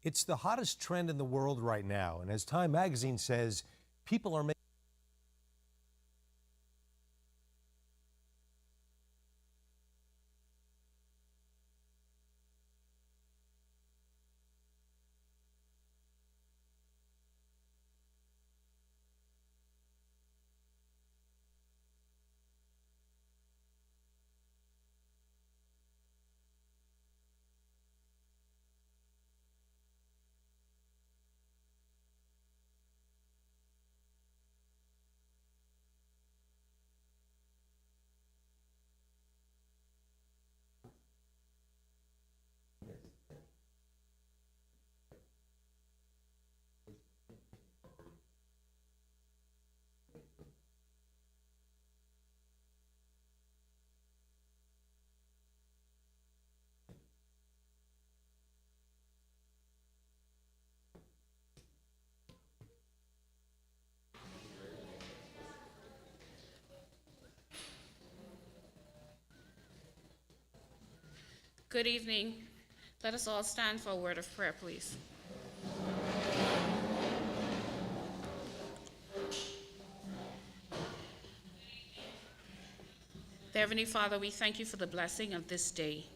It's the hottest trend in the world right now, and as Time magazine says, people are making Good evening. Let us all stand for a word of prayer, please. Heavenly Father, we thank you for the blessing of this day.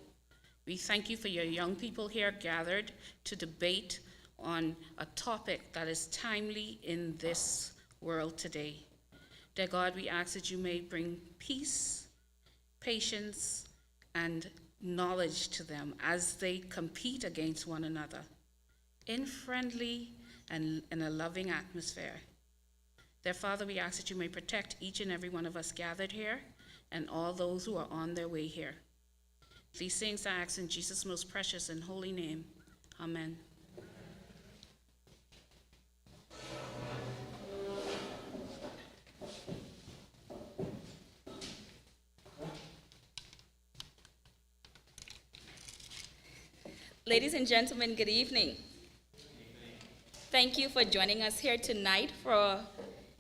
We thank you for your young people here gathered to debate on a topic that is timely in this world today. Dear God, we ask that you may bring peace, patience, and knowledge to them as they compete against one another in friendly and in a loving atmosphere. Dear Father, we ask that you may protect each and every one of us gathered here and all those who are on their way here. These things I ask in Jesus' most precious and holy name. Amen. Ladies and gentlemen, good evening. Thank you for joining us here tonight for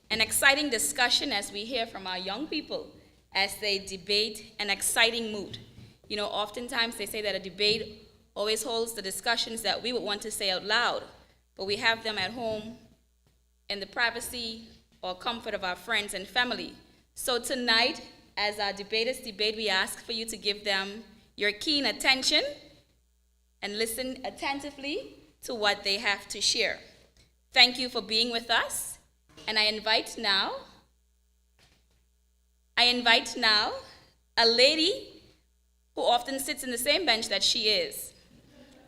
an exciting discussion as we hear from our young people as they debate an exciting mood. You know, oftentimes they say that a debate always holds the discussions that we would want to say out loud, but we have them at home in the privacy or comfort of our friends and family. So tonight, as our debaters debate, we ask for you to give them your keen attention and listen attentively to what they have to share. Thank you for being with us, and I invite now a lady who often sits in the same bench that she is.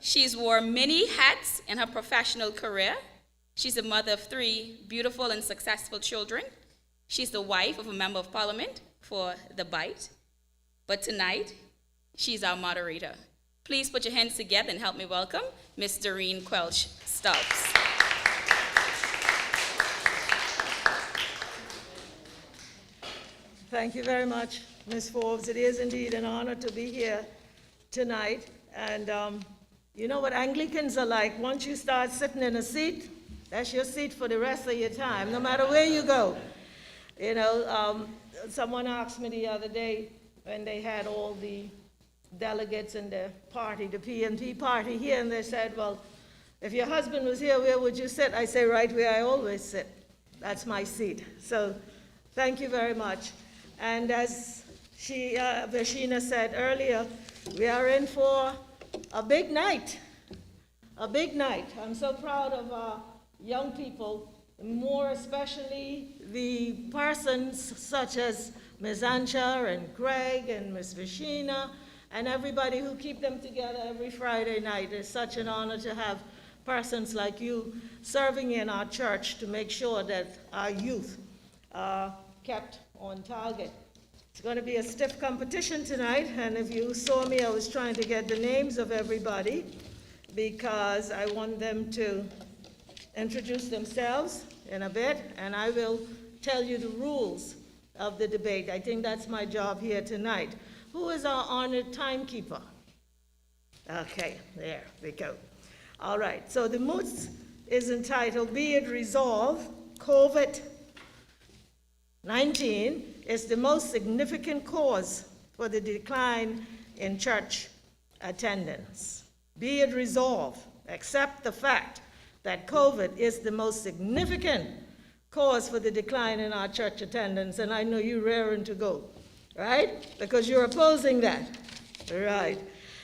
She's worn many hats in her professional career. She's a mother of 3 beautiful and successful children. She's the wife of a member of parliament for the Bite. But tonight, she's our moderator. Please put your hands together and help me welcome Miss Doreen Quelch Stubbs. Thank you very much, Ms. Forbes. It is indeed an honor to be here tonight. And you know what Anglicans are like. Once you start sitting in a seat, that's your seat for the rest of your time, no matter where you go. You know, someone asked me the other day when they had all the delegates in the party, the PNP party here, and they said, well, if your husband was here, where would you sit? I say, right where I always sit. That's my seat. So thank you very much. And as Vashina said earlier, we are in for a big night. A big night. I'm so proud of our young people, more especially the persons such as Ms. Ancha and Greg and Ms. Vashina, and everybody who keep them together every Friday night. It's such an honor to have persons like you serving in our church to make sure that our youth are kept on target. It's going to be a stiff competition tonight, and if you saw me, I was trying to get the names of everybody because I want them to introduce themselves in a bit, and I will tell you the rules of the debate. I think that's my job here tonight. Who is our honored timekeeper? Okay, there we go. All right, so the moot is entitled, Be It Resolved, COVID-19 is the most significant cause for the decline in church attendance. Be it resolved accept the fact that COVID is the most significant cause for the decline in our church attendance, and I know you're raring to go, right? Because you're opposing that, right?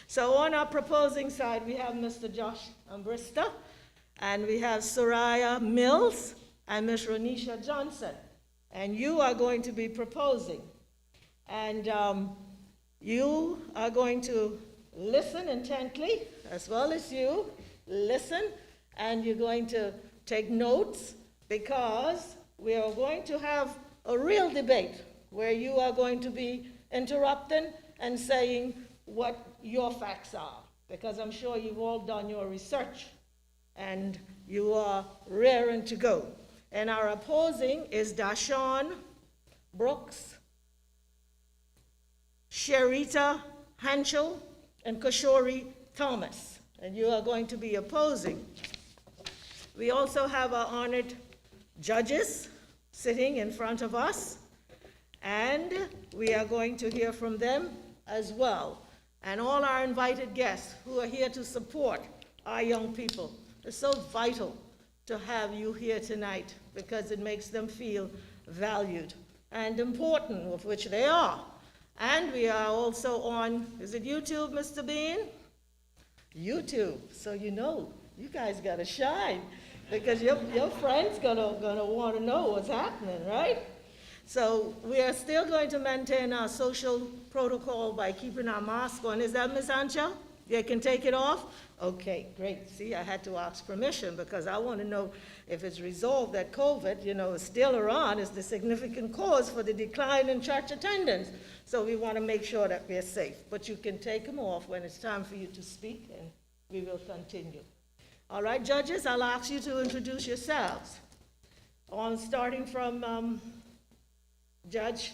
So on our proposing side, we have Mr. Josh Ambrista, and we have Soraya Mills, and Ms. Ronisha Johnson, and you are going to be proposing. And you are going to listen intently, as well as you listen, and you're going to take notes, because we are going to have a real debate where you are going to be interrupting and saying what your facts are, because I'm sure you've all done your research and you are raring to go. And our opposing is Dashawn Brooks, Sherita Hanchel, and Kishori Thomas, and you are going to be opposing. We also have our honored judges sitting in front of us, and we are going to hear from them as well. And all our invited guests who are here to support our young people. It's so vital to have you here tonight because it makes them feel valued and important, of which they are. And we are also on, is it YouTube, Mr. Bean? YouTube, so you know, you guys gotta shine, because your friends gonna wanna know what's happening, right? So we are still going to maintain our social protocol by keeping our mask on. Is that Ms. Ancha? You can take it off? Okay, great. See, I had to ask permission because I want to know if it's resolved that COVID, is still around, is the significant cause for the decline in church attendance. So we want to make sure that we're safe. But you can take them off when it's time for you to speak, and we will continue. All right, judges, I'll ask you to introduce yourselves. Starting from Judge.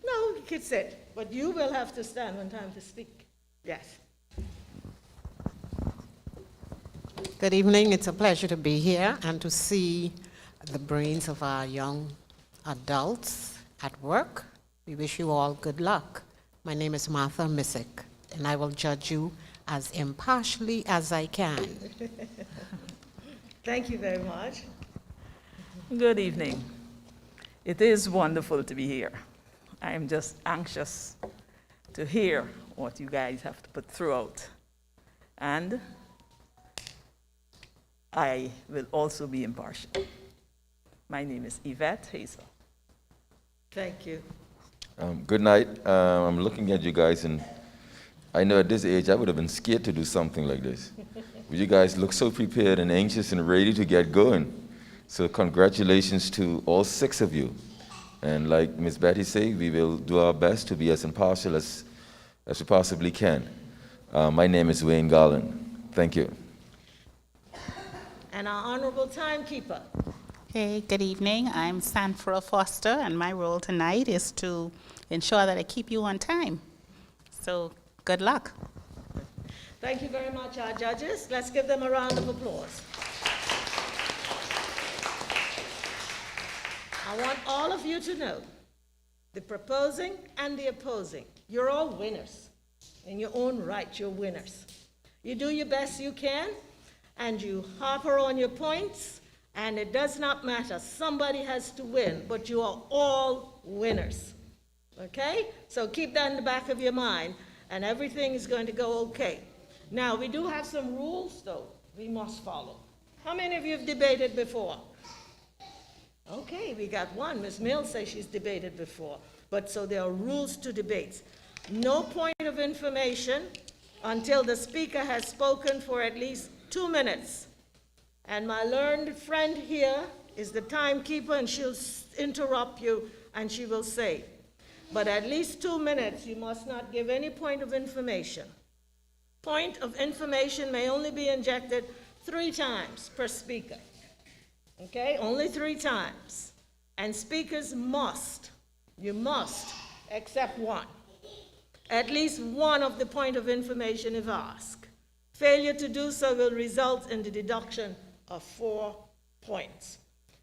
No, you can sit, but you will have to stand when time to speak. Yes. Good evening. It's a pleasure to be here and to see the brains of our young adults at work. We wish you all good luck. My name is Martha Missick, and I will judge you as impartially as I can. Thank you very much. Good evening. It is wonderful to be here. I am just anxious to hear what you guys have to put throughout. And I will also be impartial. My name is Yvette Hazel. Thank you. Good night. I'm looking at you guys, and I know at this age I would have been scared to do something like this. But you guys look so prepared and anxious and ready to get going. So congratulations to all 6 of you. And like Ms. Betty said, we will do our best to be as impartial as we possibly can. My name is Wayne Garland. Thank you. And our honorable timekeeper. Hey, good evening. I'm Sanfra Foster, and my role tonight is to ensure that I keep you on time. So, good luck. Thank you very much, our judges. Let's give them a round of applause. I want all of you to know, the proposing and the opposing, you're all winners. In your own right, you're winners. You do your best you can, and you harper on your points, and it does not matter. Somebody has to win, but you are all winners. Okay? So keep that in the back of your mind, and everything is going to go okay. Now, we do have some rules, though, we must follow. How many of you have debated before? Okay, we got one. Ms. Mills says she's debated before. But so there are rules to debates. No point of information until the speaker has spoken for at least 2 minutes. And my learned friend here is the timekeeper, and she'll interrupt you, and she will say, but at least 2 minutes, you must not give any point of information. Point of information may only be injected 3 times per speaker. Okay, only 3 times. And speakers must, you must accept one. At least one of the point of information if asked. Failure to do so will result in the deduction of 4 points.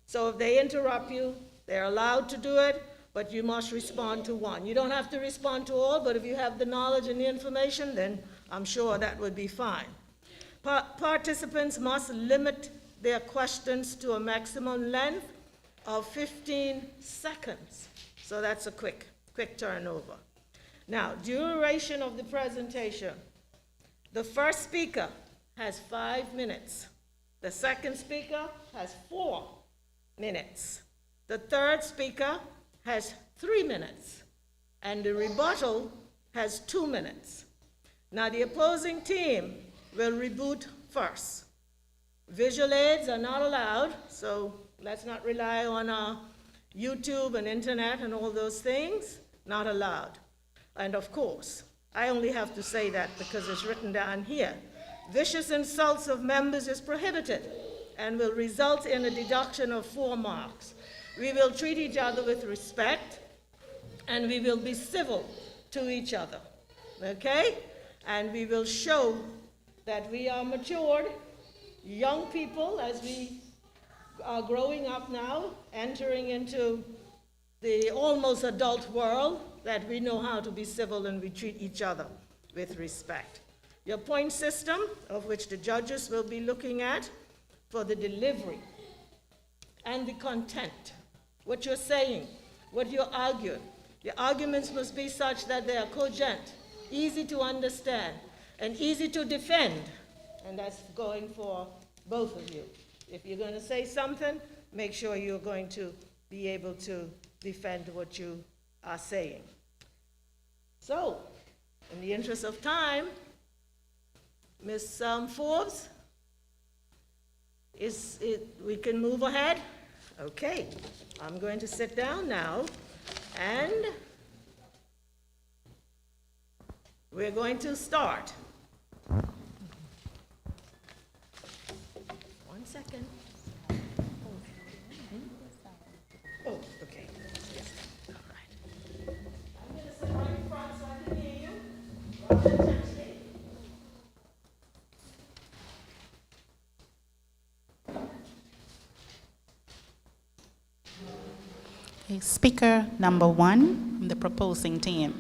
So if they interrupt you, they're allowed to do it, but you must respond to one. You don't have to respond to all, but if you have the knowledge and the information, then I'm sure that would be fine. Participants must limit their questions to a maximum length of 15 seconds. So that's a quick turnover. Now, duration of the presentation. The first speaker has 5 minutes. The second speaker has 4 minutes. The third speaker has 3 minutes. And the rebuttal has 2 minutes. Now, the opposing team will reboot first. Visual aids are not allowed, so let's not rely on YouTube and internet and all those things. Not allowed. And of course, I only have to say that because it's written down here. Vicious insults of members is prohibited and will result in a deduction of 4 marks. We will treat each other with respect, and we will be civil to each other, okay? And we will show that we are matured, young people, as we are growing up now, entering into the almost adult world, that we know how to be civil and we treat each other with respect. Your point system, of which the judges will be looking at, for the delivery and the content, what you're saying, what you're arguing. Your arguments must be such that they are cogent, easy to understand, and easy to defend. And that's going for both of you. If you're going to say something, make sure you're going to be able to defend what you are saying. So, in the interest of time, Ms. Forbes, we can move ahead? Okay, I'm going to sit down now, and we're going to start. 1 second. Oh, okay. Yes. All right. I'm going to sit right in front so I can hear you. Rather intensely. Okay, speaker number 1 from the proposing team.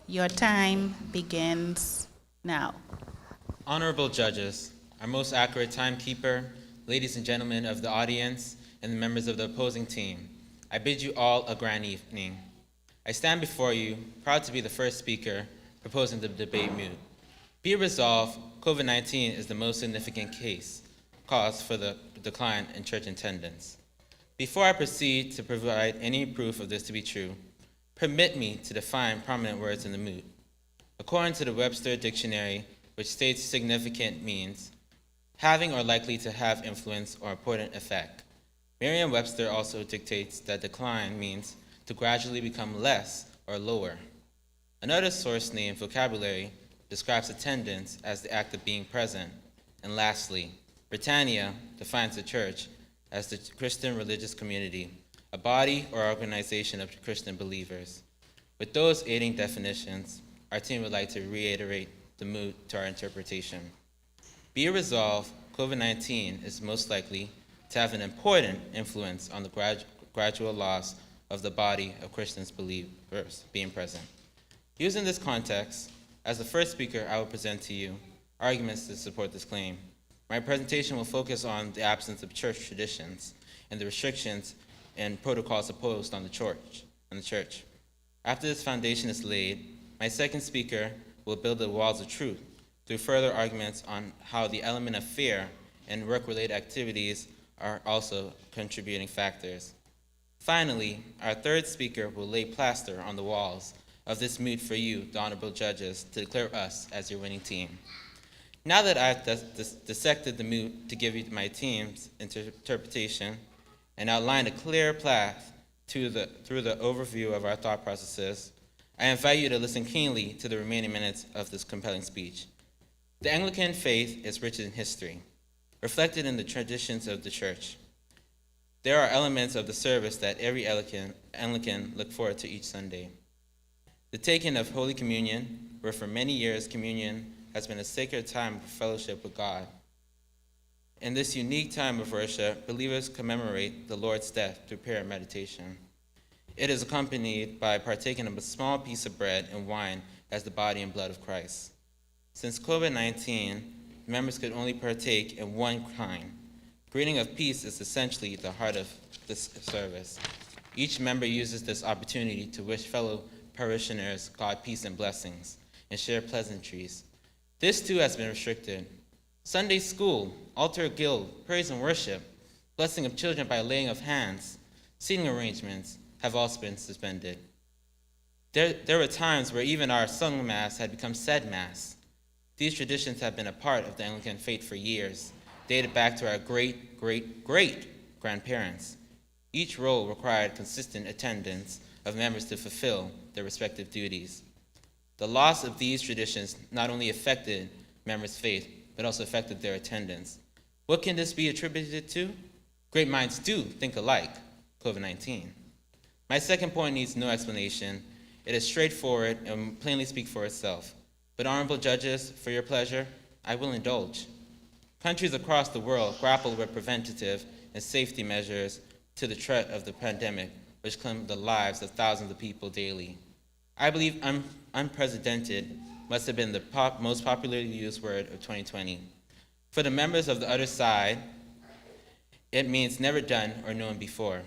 Your time begins now. Honorable judges, our most accurate timekeeper, ladies and gentlemen of the audience, and the members of the opposing team, I bid you all a grand evening. I stand before you, proud to be the first speaker proposing the debate moot. Be it resolved, COVID-19 is the most significant cause for the decline in church attendance. Before I proceed to provide any proof of this to be true, permit me to define prominent words in the moot. According to the Webster Dictionary, which states significant means having or likely to have influence or important effect. Merriam-Webster also dictates that decline means to gradually become less or lower. Another source named vocabulary describes attendance as the act of being present. And lastly, Britannia defines the church as the Christian religious community, a body or organization of Christian believers. With those aiding definitions, our team would like to reiterate the moot to our interpretation. Be it resolved, COVID-19 is most likely to have an important influence on the gradual loss of the body of Christian believers being present. Using this context, as the first speaker, I will present to you arguments to support this claim. My presentation will focus on the absence of church traditions and the restrictions and protocols imposed on the church. After this foundation is laid, my second speaker will build the walls of truth through further arguments on how the element of fear and work-related activities are also contributing factors. Finally, our third speaker will lay plaster on the walls of this moot for you, the honorable judges, to declare us as your winning team. Now that I've dissected the moot to give you my team's interpretation and outlined a clear path through the overview of our thought processes, I invite you to listen keenly to the remaining minutes of this compelling speech. The Anglican faith is rich in history, reflected in the traditions of the church. There are elements of the service that every Anglican look forward to each Sunday. The taking of Holy Communion, where for many years communion has been a sacred time of fellowship with God. In this unique time of worship, believers commemorate the Lord's death through prayer and meditation. It is accompanied by partaking of a small piece of bread and wine as the body and blood of Christ. Since COVID-19, members could only partake in one kind. Greeting of peace is essentially the heart of this service. Each member uses this opportunity to wish fellow parishioners God peace and blessings and share pleasantries. This too has been restricted. Sunday school, altar guild, praise and worship, blessing of children by laying of hands, seating arrangements have also been suspended. There were times where even our sung mass had become said mass. These traditions have been a part of the Anglican faith for years, dated back to our great-great-great-grandparents. Each role required consistent attendance of members to fulfill their respective duties. The loss of these traditions not only affected members' faith, but also affected their attendance. What can this be attributed to? Great minds do think alike, COVID-19. My second point needs no explanation. It is straightforward and plainly speaks for itself. But honorable judges, for your pleasure, I will indulge. Countries across the world grapple with preventative and safety measures to the threat of the pandemic, which claim the lives of thousands of people daily. I believe unprecedented must have been the most popularly used word of 2020. For the members of the other side, it means never done or known before.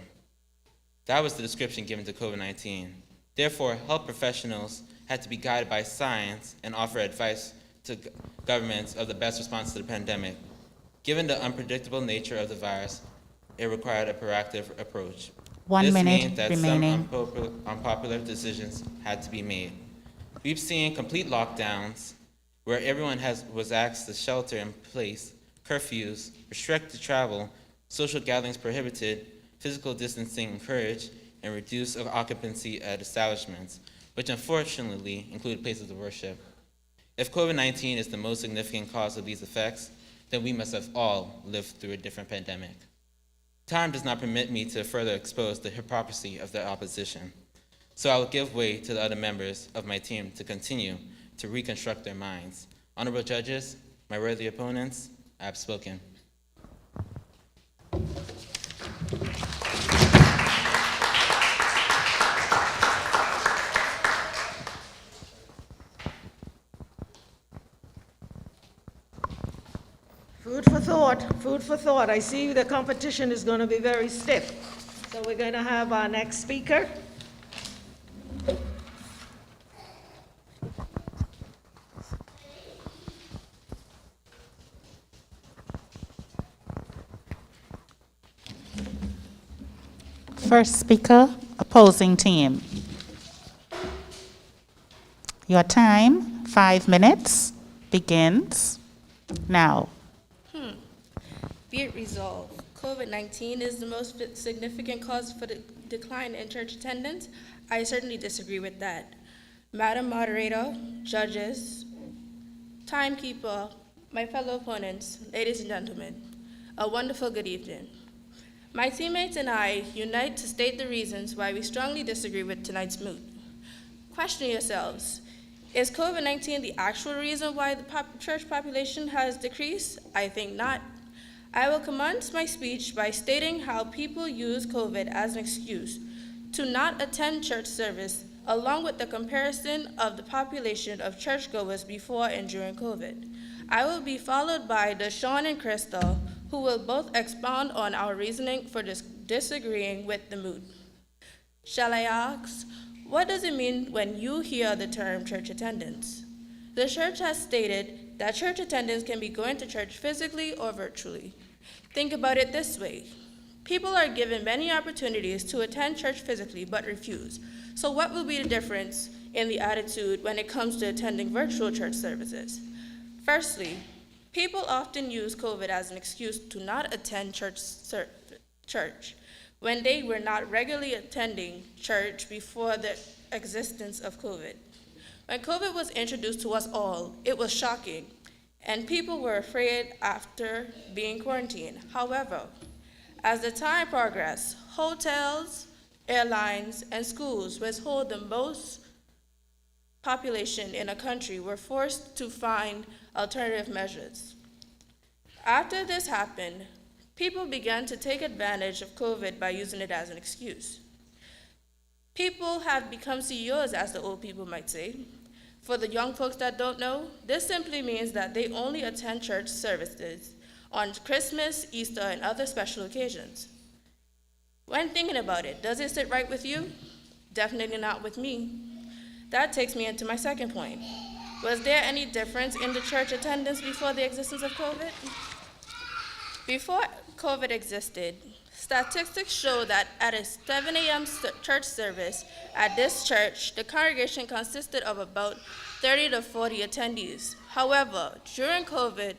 That was the description given to COVID-19. Therefore, health professionals had to be guided by science and offer advice to governments of the best response to the pandemic. Given the unpredictable nature of the virus, it required a proactive approach. 1 minute means that remaining. some unpopular decisions had to be made. We've seen complete lockdowns where everyone was asked to shelter in place, curfews, restricted travel, social gatherings prohibited, physical distancing encouraged, and reduced occupancy at establishments, which unfortunately include places of worship. If COVID-19 is the most significant cause of these effects, then we must have all lived through a different pandemic. Time does not permit me to further expose the hypocrisy of the opposition, so I will give way to the other members of my team to continue to reconstruct their minds. Honorable judges, my worthy opponents, I have spoken. Food for thought, food for thought. I see the competition is going to be very stiff. So we're going to have our next speaker. First speaker, opposing team. Your time, 5 minutes, begins now. Be it resolved, COVID-19 is the most significant cause for the decline in church attendance. I certainly disagree with that. Madam Moderator, judges, timekeeper, my fellow opponents, ladies and gentlemen, a wonderful good evening. My teammates and I unite to state the reasons why we strongly disagree with tonight's moot. Question yourselves, is COVID-19 the actual reason why the church population has decreased? I think not. I will commence my speech by stating how people use COVID as an excuse to not attend church service, along with the comparison of the population of churchgoers before and during COVID. I will be followed by Deshaun and Crystal, who will both expound on our reasoning for disagreeing with the moot. Shall I ask, what does it mean when you hear the term church attendance? The church has stated that church attendance can be going to church physically or virtually. Think about it this way. People are given many opportunities to attend church physically but refuse. So what will be the difference in the attitude when it comes to attending virtual church services? Firstly, people often use COVID as an excuse to not attend church when they were not regularly attending church before the existence of COVID. When COVID was introduced to us all, it was shocking, and people were afraid after being quarantined. However, as the time progressed, hotels, airlines, and schools, which hold the most population in a country, were forced to find alternative measures. After this happened, people began to take advantage of COVID by using it as an excuse. People have become CEOs, as the old people might say. For the young folks that don't know, this simply means that they only attend church services on Christmas, Easter, and other special occasions. When thinking about it, does it sit right with you? Definitely not with me. That takes me into my second point. Was there any difference in the church attendance before the existence of COVID? Before COVID existed, statistics show that at a 7 a.m. church service at this church, the congregation consisted of about 30 to 40 attendees. However, during COVID,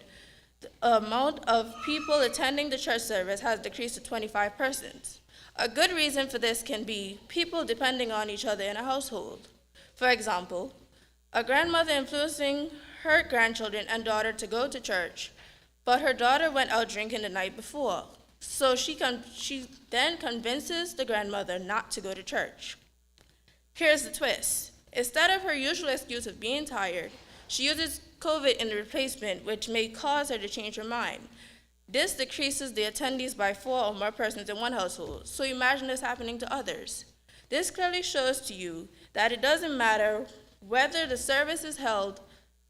the amount of people attending the church service has decreased to 25 persons. A good reason for this can be people depending on each other in a household. For example, a grandmother influencing her grandchildren and daughter to go to church, but her daughter went out drinking the night before. So she then convinces the grandmother not to go to church. Here's the twist. Instead of her usual excuse of being tired, she uses COVID in the replacement, which may cause her to change her mind. This decreases the attendees by 4 or more persons in one household, so imagine this happening to others. This clearly shows to you that it doesn't matter whether the service is held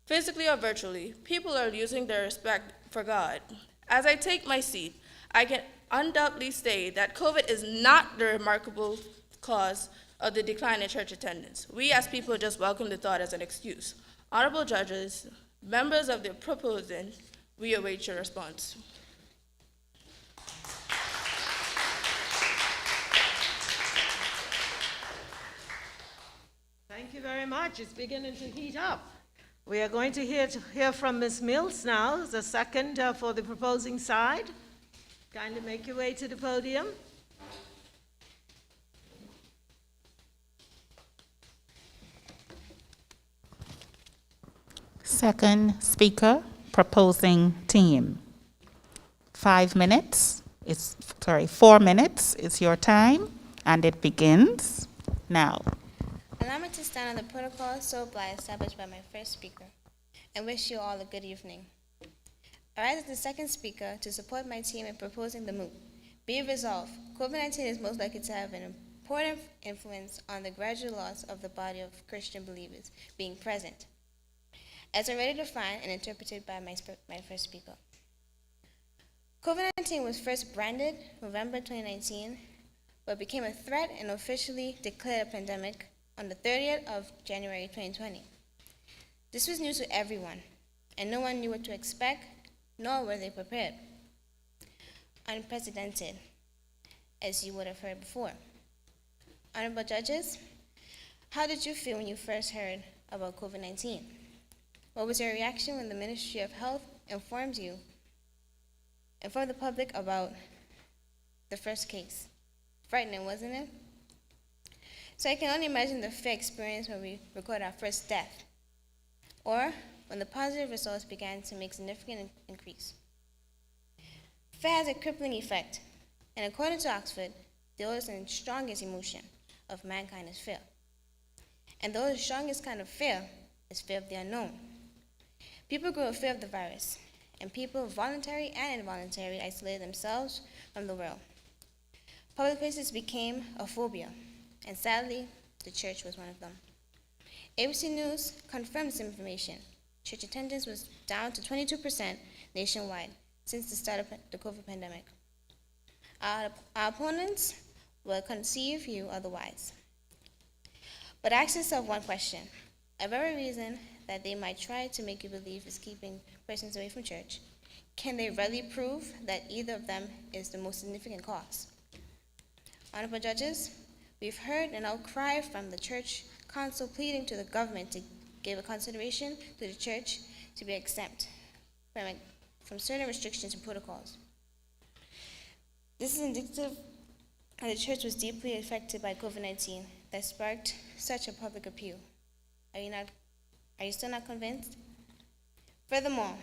physically or virtually, people are losing their respect for God. As I take my seat, I can undoubtedly say that COVID is not the remarkable cause of the decline in church attendance. We as people just welcome the thought as an excuse. Honorable judges, members of the proposing, we await your response. Thank you very much. It's beginning to heat up. We are going to hear from Ms. Mills now, the second for the proposing side. Kindly make your way to the podium. Second speaker, proposing team. 4 minutes is your time, and it begins now. Allow me to stand on the protocol so established by my first speaker, and wish you all a good evening. I rise as the second speaker to support my team in proposing the Moot. Be it resolved, COVID-19 is most likely to have an important influence on the gradual loss of the body of Christian believers being present, as already defined and interpreted by my first speaker. COVID-19 was first branded November 2019, but became a threat and officially declared a pandemic on the 30th of January 2020. This was new to everyone, and no one knew what to expect, nor were they prepared. Unprecedented, as you would have heard before. Honorable judges, how did you feel when you first heard about COVID-19? What was your reaction when the Ministry of Health informed the public about the first case? Frightening, wasn't it? So I can only imagine the fear experience when we recorded our first death, or when the positive results began to make significant increase. Fear has a crippling effect, and according to Oxford, the oldest and strongest emotion of mankind is fear. And the oldest, strongest kind of fear is fear of the unknown. People grew a fear of the virus, and people, voluntary and involuntary, isolated themselves from the world. Public places became a phobia, and sadly, the church was one of them. ABC News confirmed this information. Church attendance was down to 22% nationwide since the start of the COVID pandemic. Our opponents will conceive you otherwise. But ask yourself one question. A very reason that they might try to make you believe is keeping persons away from church. Can they really prove that either of them is the most significant cause? Honorable judges, we've heard an outcry from the church council pleading to the government to give a consideration to the church to be exempt from certain restrictions and protocols. This is indicative that the church was deeply affected by COVID-19 that sparked such a public appeal. Are you still not convinced? Furthermore,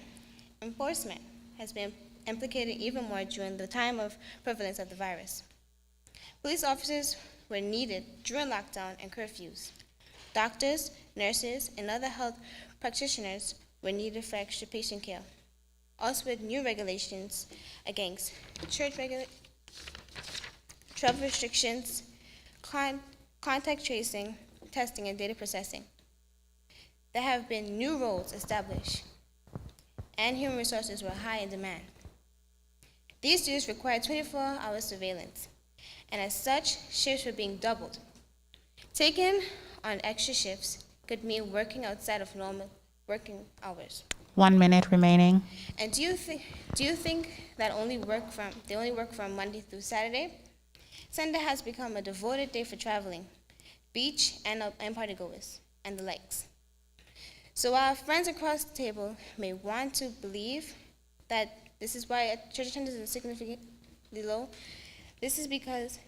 enforcement has been implicated even more during the time of prevalence of the virus. Police officers were needed during lockdown and curfews. Doctors, nurses, and other health practitioners were needed for extra patient care. also with new regulations against travel restrictions, contact tracing, testing, and data processing. There have been new roles established, and human resources were high in demand. These duties require 24-hour surveillance, and as such, shifts were being doubled. Taking on extra shifts could mean working outside of normal working hours. 1 minute remaining. And do you think that they only work from Monday through Saturday? Sunday has become a devoted day for traveling, beach and partygoers, and the likes. So while friends across the table may want to believe that this is why church attendance is significantly low, this is because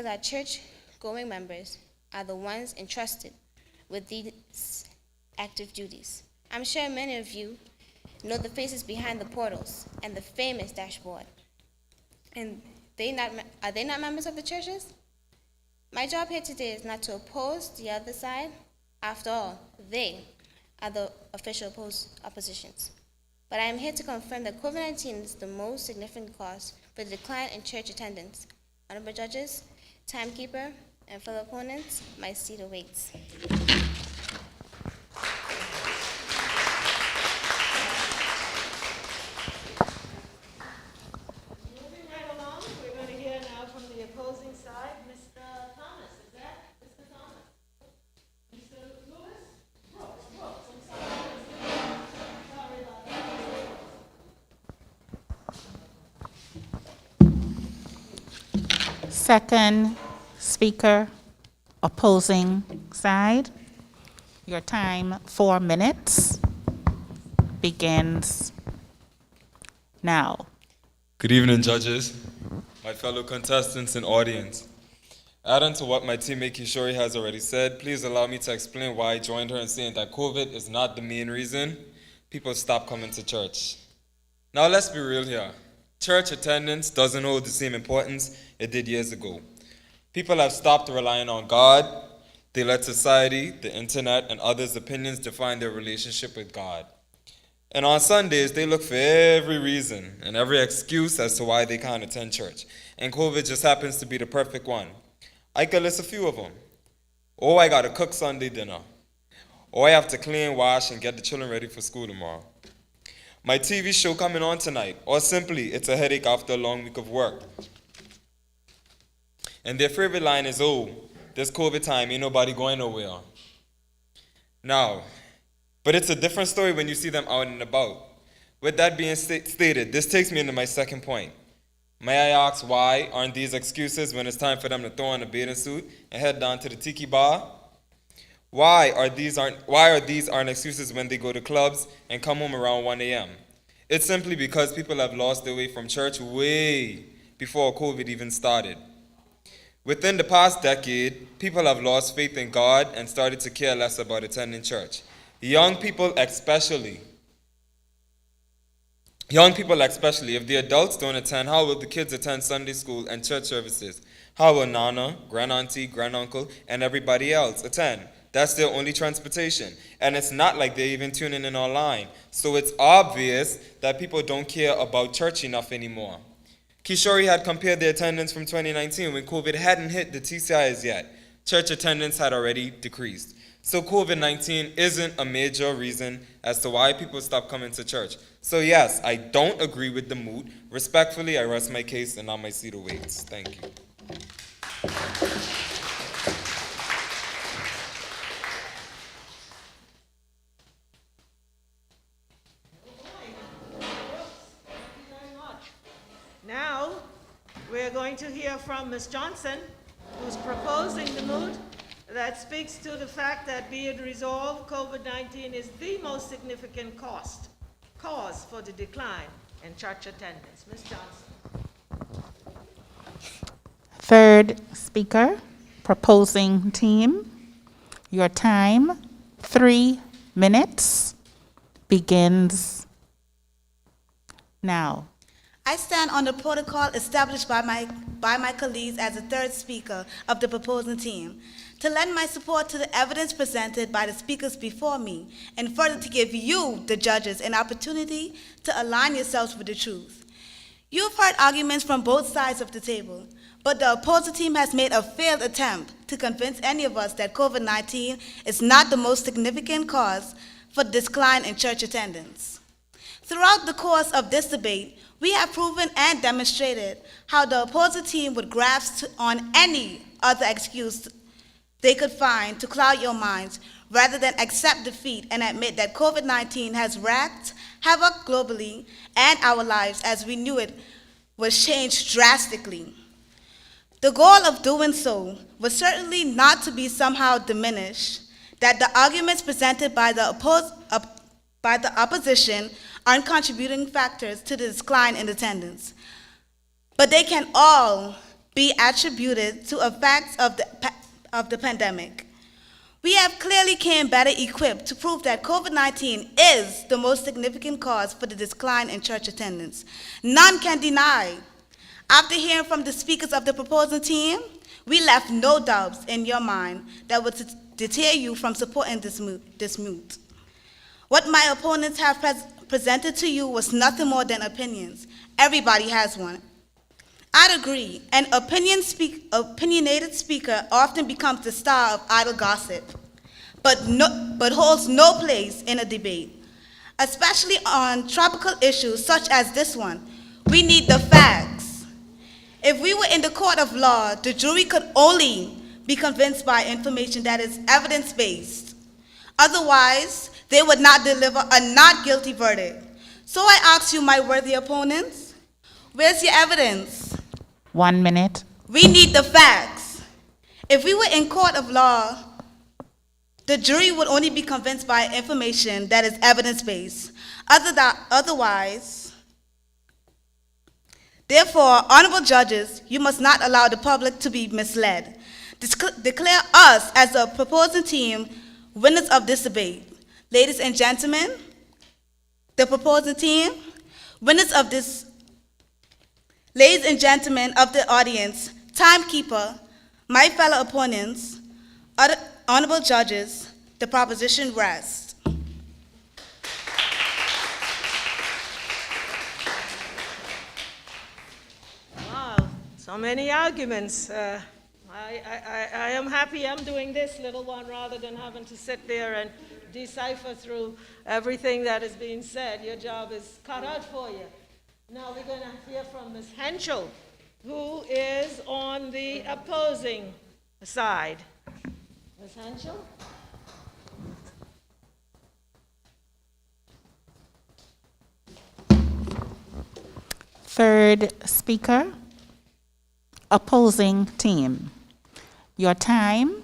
our church-going members are the ones entrusted with these active duties. I'm sure many of you know the faces behind the portals and the famous dashboard. And are they not members of the churches? My job here today is not to oppose the other side. After all, they are the official oppositions. But I am here to confirm that COVID-19 is the most significant cause for the decline in church attendance. Honorable judges, timekeeper, and fellow opponents, my seat awaits. Moving right along, we're going to hear now from the opposing side, Mr. Thomas. Is that Mr. Thomas? Mr. Lewis? Brooks, I'm sorry. Sorry about that. Second speaker, opposing side. Your time, 4 minutes, begins now. Good evening, judges, my fellow contestants and audience. Adding to what my teammate Kishori has already said, please allow me to explain why I joined her in saying that COVID is not the main reason people stop coming to church. Now let's be real here. Church attendance doesn't hold the same importance it did years ago. People have stopped relying on God. They let society, the internet, and others' opinions define their relationship with God. And on Sundays, they look for every reason and every excuse as to why they can't attend church. And COVID just happens to be the perfect one. I could list a few of them. Oh, I got to cook Sunday dinner. Oh, I have to clean, wash, and get the children ready for school tomorrow. My TV show coming on tonight. Or simply, it's a headache after a long week of work. And their favorite line is, oh, this COVID time, ain't nobody going nowhere. Now, but it's a different story when you see them out and about. With that being stated, this takes me into my second point. May I ask, why aren't these excuses when it's time for them to throw on a bathing suit and head down to the tiki bar? Why are these aren't excuses when they go to clubs and come home around 1 a.m.? It's simply because people have lost their way from church way before COVID even started. Within the past decade, people have lost faith in God and started to care less about attending church. Young people especially, if the adults don't attend, how will the kids attend Sunday school and church services? How will Nana, Grand-auntie, Grand-uncle, and everybody else attend? That's their only transportation. And it's not like they're even tuning in online. So it's obvious that people don't care about church enough anymore. Kishori had compared the attendance from 2019 when COVID hadn't hit the TCIs yet. Church attendance had already decreased. So COVID-19 isn't a major reason as to why people stop coming to church. So yes, I don't agree with the Moot. Respectfully, I rest my case and now my seat awaits. Thank you. Now, we're going to hear from Ms. Johnson, who's proposing the moot that speaks to the fact that, be it resolved, COVID-19 is the most significant cause for the decline in church attendance. Ms. Johnson. Third speaker, proposing team. Your time, 3 minutes, begins now. I stand on the protocol established by my colleagues as the third speaker of the proposing team. to lend my support to the evidence presented by the speakers before me, and further to give you, the judges, an opportunity to align yourselves with the truth. You've heard arguments from both sides of the table, but the opposing team has made a failed attempt to convince any of us that COVID-19 is not the most significant cause for decline in church attendance. Throughout the course of this debate, we have proven and demonstrated how the opposing team would grasp on any other excuse they could find to cloud your minds rather than accept defeat and admit that COVID-19 has wreaked havoc globally and our lives as we knew it was changed drastically. The goal of doing so was certainly not to be somehow diminished, that the arguments presented by the opposition aren't contributing factors to the decline in attendance, but they can all be attributed to effects of the pandemic. We have clearly came better equipped to prove that COVID-19 is the most significant cause for the decline in church attendance. None can deny. After hearing from the speakers of the proposing team, we left no doubts in your mind that would deter you from supporting this moot. What my opponents have presented to you was nothing more than opinions. Everybody has one. I'd agree, an opinionated speaker often becomes the star of idle gossip, but holds no place in a debate, especially on tropical issues such as this one. We need the facts. If we were in the court of law, the jury could only be convinced by information that is evidence-based. Otherwise, they would not deliver a not guilty verdict. So I ask you, my worthy opponents, where's your evidence? 1 minute. We need the facts. If we were in court of law, the jury would only be convinced by information that is evidence-based. Otherwise, therefore, honorable judges, you must not allow the public to be misled. Declare us as the proposing team winners of this debate. Ladies and gentlemen, the proposing team, winners of this, ladies and gentlemen of the audience, timekeeper, my fellow opponents, other honorable judges, the proposition rests. Wow, so many arguments. I am happy I'm doing this little one rather than having to sit there and decipher through everything that is being said. Your job is cut out for you. Now we're going to hear from Ms. Henschel, who is on the opposing side. Ms. Henschel? Third speaker, opposing team. Your time,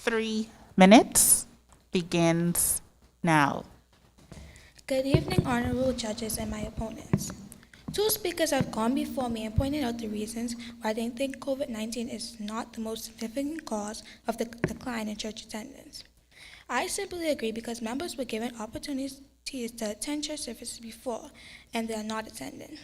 3 minutes, begins now. Good evening, honorable judges and my opponents. Two speakers have gone before me and pointed out the reasons why they think COVID-19 is not the most significant cause of the decline in church attendance. I simply agree because members were given opportunities to attend church services before, and they are not attending.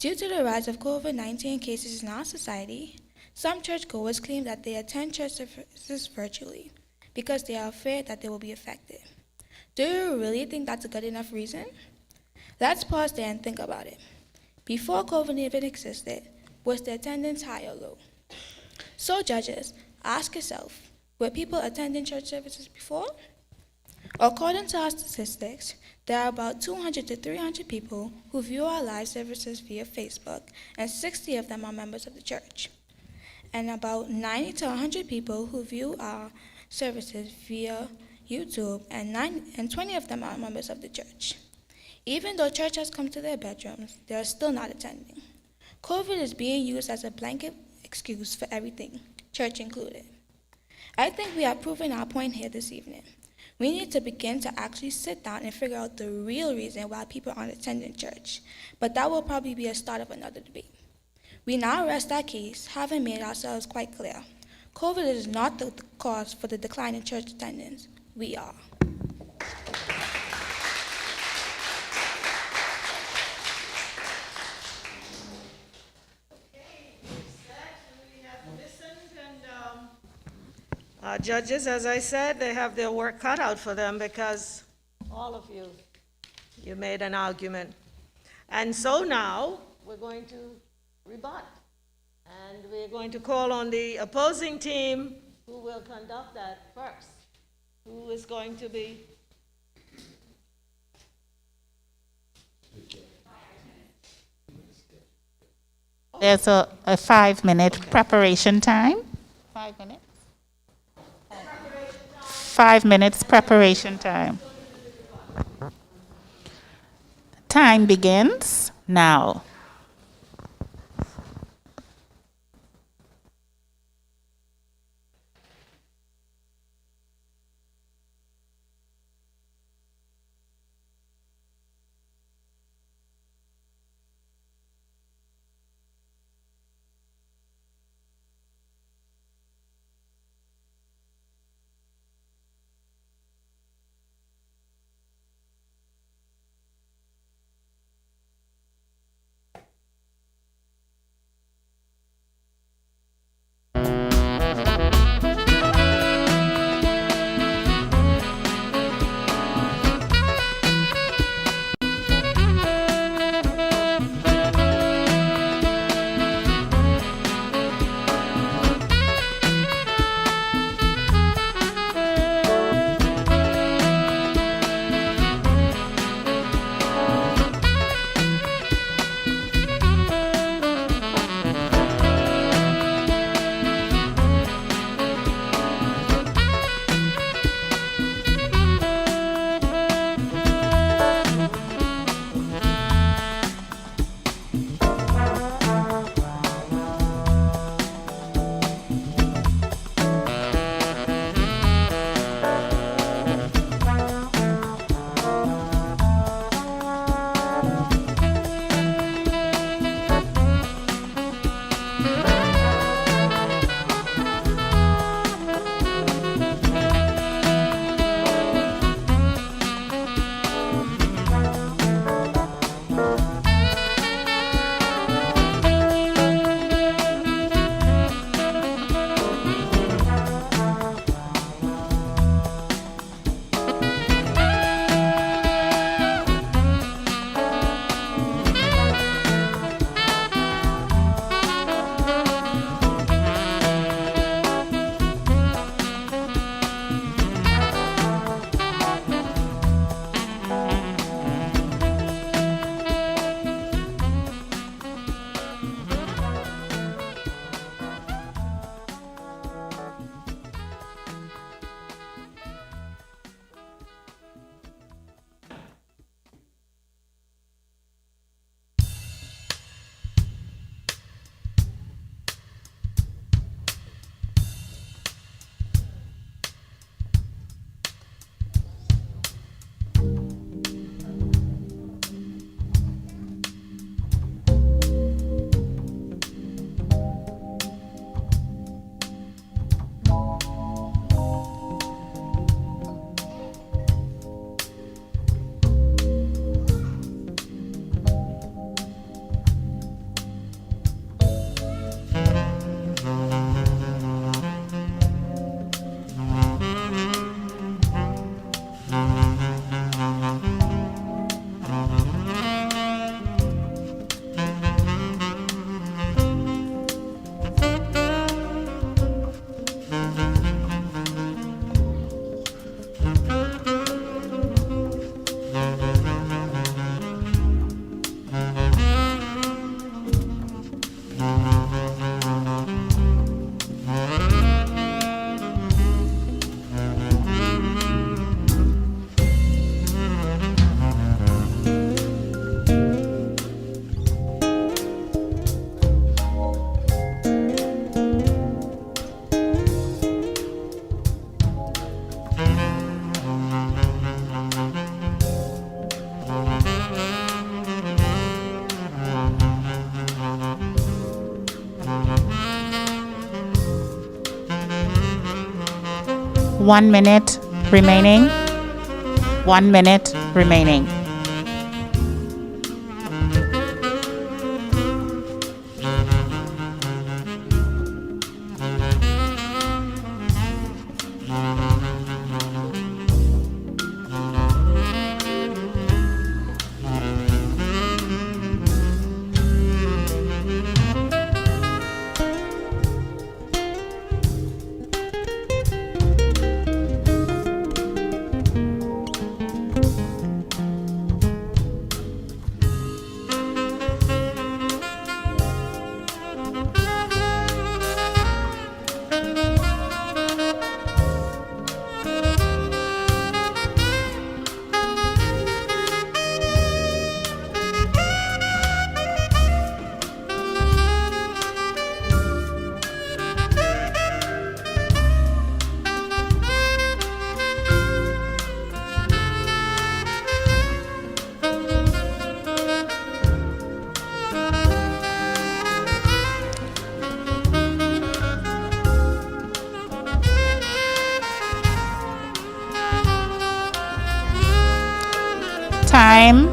Due to the rise of COVID-19 cases in our society, some churchgoers claim that they attend church services virtually because they are afraid that they will be affected. Do you really think that's a good enough reason? Let's pause there and think about it. Before COVID even existed, was the attendance high or low? So judges, ask yourself, were people attending church services before? According to our statistics, there are about 200 to 300 people who view our live services via Facebook, and 60 of them are members of the church. And about 90 to 100 people who view our services via YouTube, and 20 of them are members of the church. Even though church has come to their bedrooms, they are still not attending. COVID is being used as a blanket excuse for everything, church included. I think we have proven our point here this evening. We need to begin to actually sit down and figure out the real reason why people aren't attending church, but that will probably be a start of another debate. We now rest our case, having made ourselves quite clear. COVID is not the cause for the decline in church attendance. We are. Judges, as I said, they have their work cut out for them because all of you made an argument. And so now, we're going to rebut. And we're going to call on the opposing team who will conduct that first. Who is going to be? There's a 5-minute preparation time. 5 minutes? 5 minutes preparation time. Time begins now. One minute remaining. 1 minute remaining. time,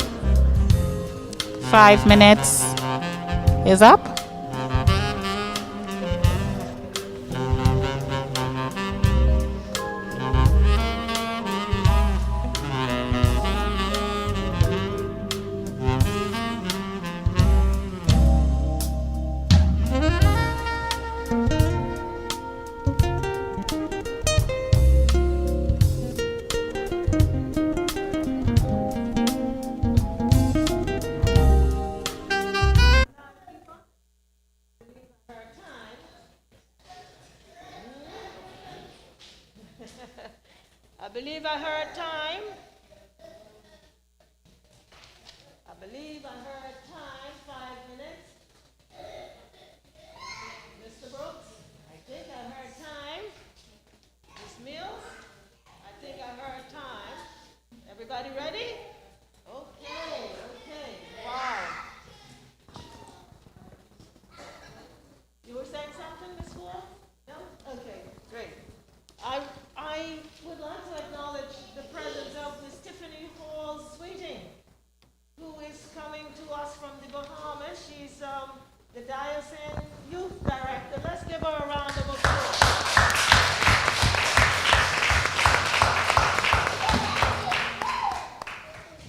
5 minutes, is up. I believe I heard time. I believe I heard time, 5 minutes. Mr. Brooks, I think I heard time. Ms. Mills, I think I heard time. Everybody ready? Okay. Wow. You were saying something, Ms. Ford? No? Okay, great. I would like to acknowledge the presence of Ms. Tiffany Hall Sweeting, who is coming to us from the Bahamas. She's the Diocesan Youth Director. Let's give her a round of applause.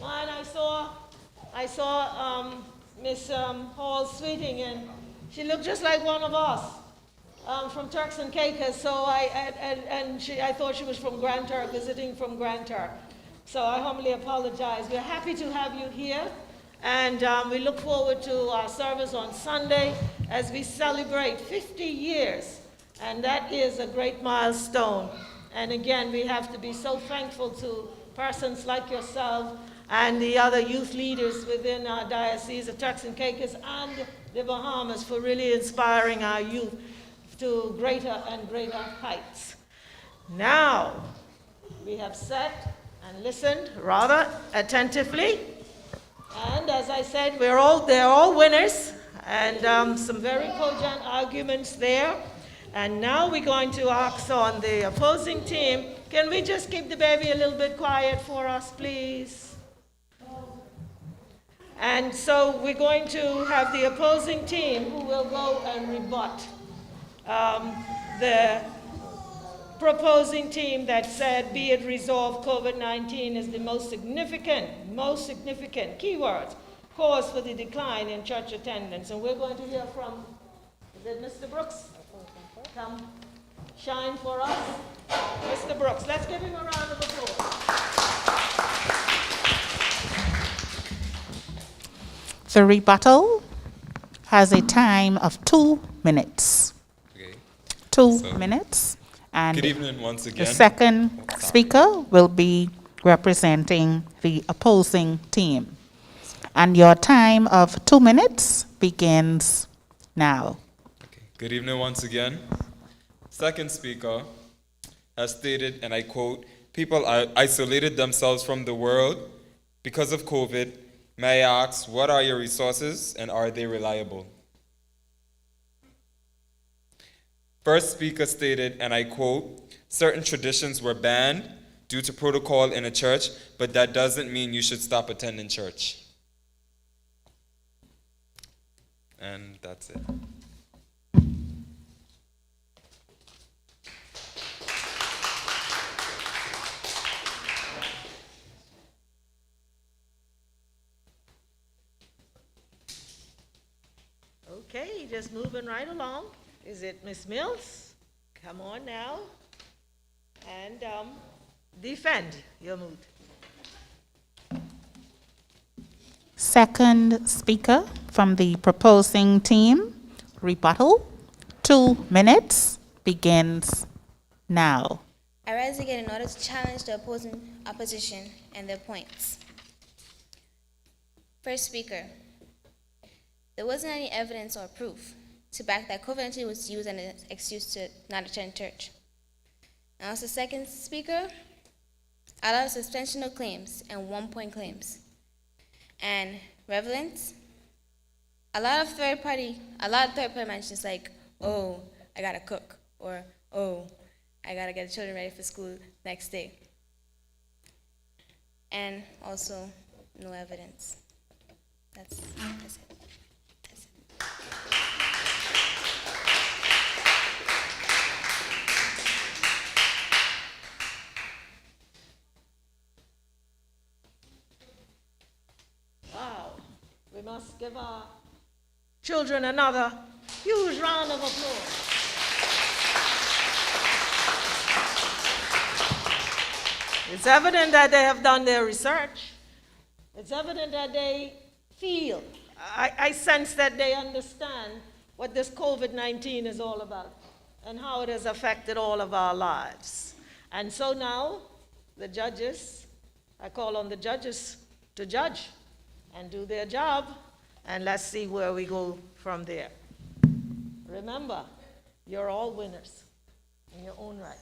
Mine, I saw Miss Hall Sweeting, and she looked just like one of us. From Turks and Caicos, so I thought she was from Grand Turk, visiting from Grand Turk. So I humbly apologize. We're happy to have you here, and we look forward to our service on Sunday as we celebrate 50 years, and that is a great milestone. And again, we have to be so thankful to persons like yourself and the other youth leaders within our diocese of Turks and Caicos and the Bahamas for really inspiring our youth to greater and greater heights. Now, we have sat and listened rather attentively, and as I said, they're all winners, and some very cogent arguments there. And now we're going to ask on the opposing team, can we just keep the baby a little bit quiet for us, please? And so we're going to have the opposing team who will go and rebut the proposing team that said, be it resolved, COVID-19 is the most significant keywords, cause for the decline in church attendance. And we're going to hear from, is it Mr. Brooks? Come shine for us. Mr. Brooks, let's give him a round of applause. The rebuttal has a time of 2 minutes. Okay. 2 minutes. And good evening once again. the second speaker will be representing the opposing team. And your time of 2 minutes begins now. Okay. Good evening once again. Second speaker has stated, and I quote, people isolated themselves from the world because of COVID. May I ask, what are your resources and are they reliable? First speaker stated, and I quote, certain traditions were banned due to protocol in a church, but that doesn't mean you should stop attending church. And that's it. Okay, just moving right along. Is it Ms. Mills? Come on now. And defend your mood. Second speaker from the proposing team, rebuttal, 2 minutes, begins now. I rise again in order to challenge the opposition and their points. First speaker, there wasn't any evidence or proof to back that COVID-19 was used as an excuse to not attend church. And also second speaker, a lot of suspensional claims and 1-point claims. And relevance, a lot of third-party mentions like, oh, I gotta cook, or oh, I gotta get the children ready for school next day. And also no evidence. That's it. That's it. Wow. We must give our children another huge round of applause. It's evident that they have done their research. It's evident that they feel, I sense that they understand what this COVID-19 is all about and how it has affected all of our lives. And so now, the judges, I call on the judges to judge and do their job, and let's see where we go from there. Remember, you're all winners in your own right.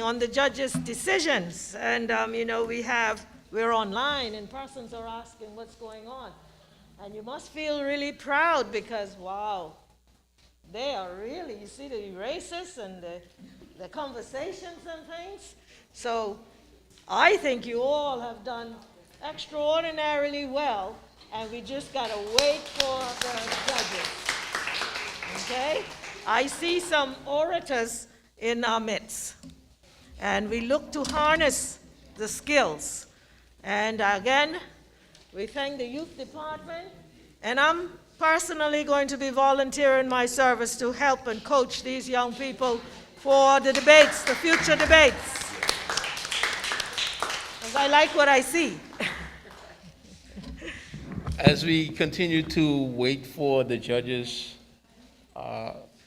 on the judges' decisions. And, we're online and persons are asking what's going on. And you must feel really proud because, wow, they are really, you see the races and the conversations and things. So I think you all have done extraordinarily well, and we just got to wait for the judges. Okay? I see some orators in our midst, and we look to harness the skills. And again, we thank the youth department, and I'm personally going to be volunteering my service to help and coach these young people for the debates, the future debates. Because I like what I see. As we continue to wait for the judges'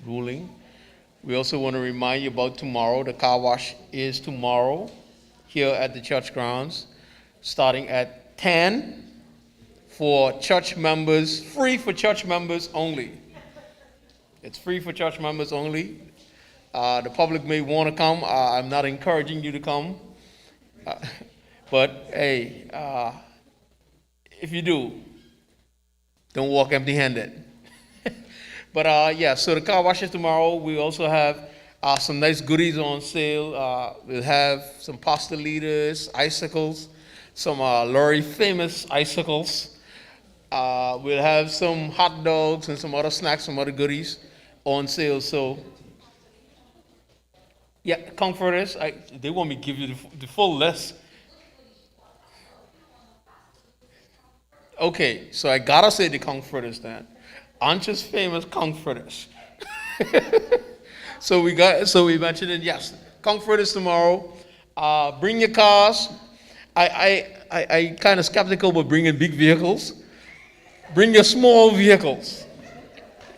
ruling, we also want to remind you about tomorrow. The car wash is tomorrow here at the church grounds, starting at 10 for church members, free for church members only. It's free for church members only. The public may want to come. I'm not encouraging you to come. But hey, if you do, don't walk empty-handed. But yeah, so the car wash is tomorrow. We also have some nice goodies on sale. We'll have some pasta leaders, icicles, some Lorry famous icicles. We'll have some hot dogs and some other snacks, some other goodies on sale. So yeah, comforters. They want me to give you the full list. Okay, so I gotta say the comforters then. Ancha's famous comforters. So we mentioned it, yes. Comforters tomorrow. Bring your cars. I kind of skeptical about bringing big vehicles. Bring your small vehicles.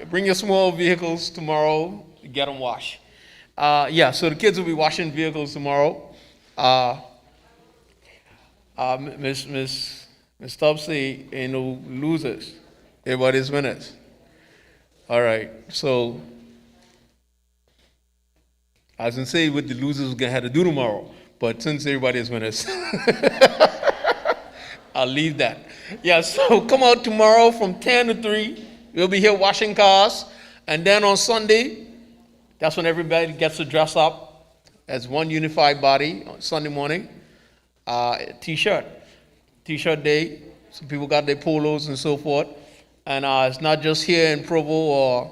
Bring your small vehicles tomorrow. Get them washed. Yeah, so the kids will be washing vehicles tomorrow. Miss Stubbs say ain't no losers. Everybody's winners. All right, so I was gonna say what the losers are gonna have to do tomorrow, but since everybody is winners, I'll leave that. Yeah, so come out tomorrow from 10 to 3. We'll be here washing cars, and then on Sunday, that's when everybody gets to dress up as one unified body on Sunday morning. T-shirt day. Some people got their polos and so forth. And it's not just here in Provo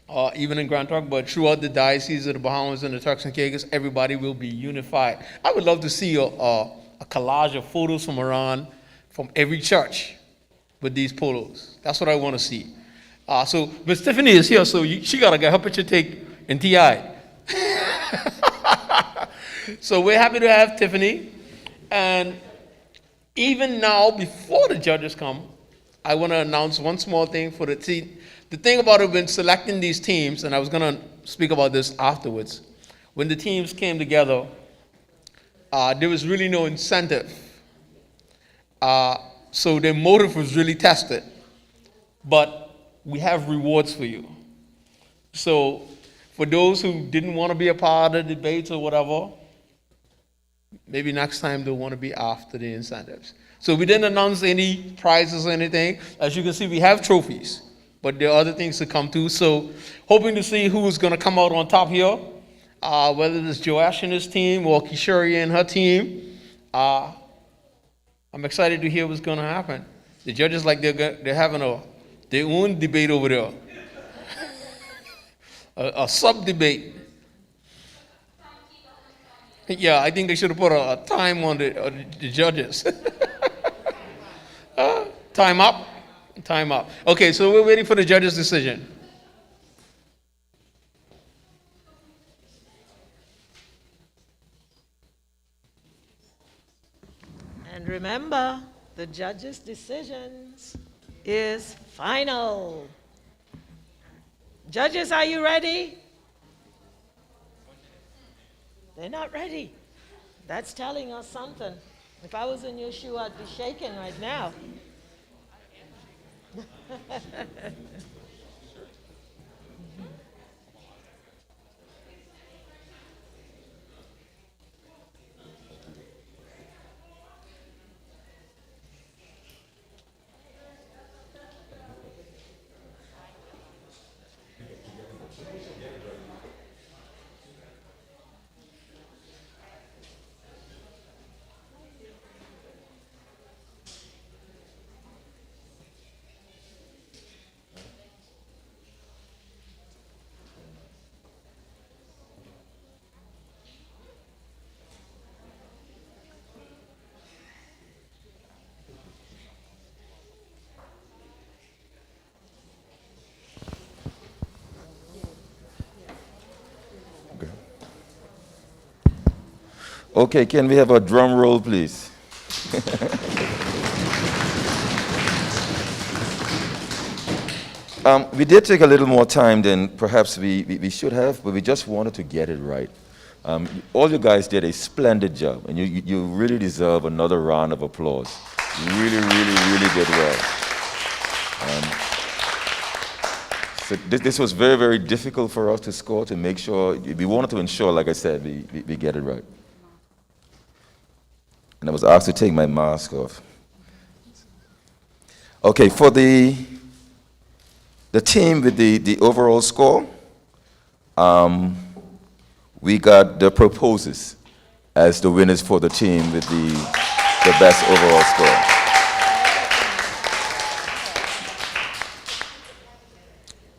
or even in Grand Trunk, but throughout the diocese of the Bahamas and the Turks and Caicos, everybody will be unified. I would love to see a collage of photos from around, from every church with these polos. That's what I want to see. So Miss Tiffany is here, so she got to get her picture taken in TI. So we're happy to have Tiffany. And even now, before the judges come, I want to announce one small thing for the team. The thing about it when selecting these teams, and I was going to speak about this afterwards, when the teams came together, there was really no incentive. So their motive was really tested. But we have rewards for you. So for those who didn't want to be a part of the debates or whatever, maybe next time they'll want to be after the incentives. So we didn't announce any prizes or anything. As you can see, we have trophies, but there are other things to come too. So hoping to see who's going to come out on top here, whether it's Joash and his team or Kishori and her team. I'm excited to hear what's going to happen. The judges like they're having their own debate over there, a sub-debate. Yeah, I think they should have put a time on the judges. Time up. Time up. Okay, so we're waiting for the judge's decision. And remember, the judge's decisions is final. Judges, are you ready? They're not ready. That's telling us something. If I was in your shoe, I'd be shaking right now. Okay, can we have a drum roll, please? We did take a little more time than perhaps we should have, but we just wanted to get it right. All you guys did a splendid job, and you really deserve another round of applause. You really, really, really did well. So this was very, very difficult for us to score, to make sure, we wanted to ensure, like I said, we get it right. And I was asked to take my mask off. Okay, for the team with the overall score, we got the proposers as the winners for the team with the best overall score.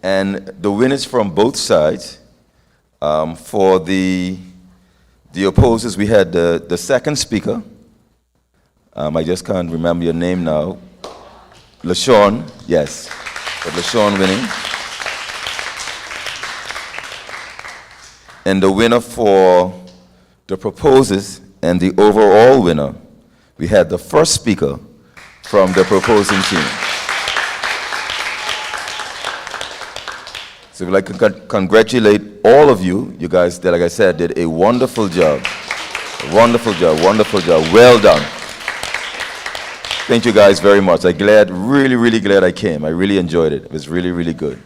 And the winners from both sides, for the opposers, we had the second speaker. I just can't remember your name now. LaShawn, yes. But LaShawn winning. And the winner for the proposers and the overall winner, we had the first speaker from the proposing team. So we'd like to congratulate all of you. You guys, like I said, did a wonderful job. Wonderful job, wonderful job. Well done. Thank you guys very much. I'm glad, really, really glad I came. I really enjoyed it. It was really, really good.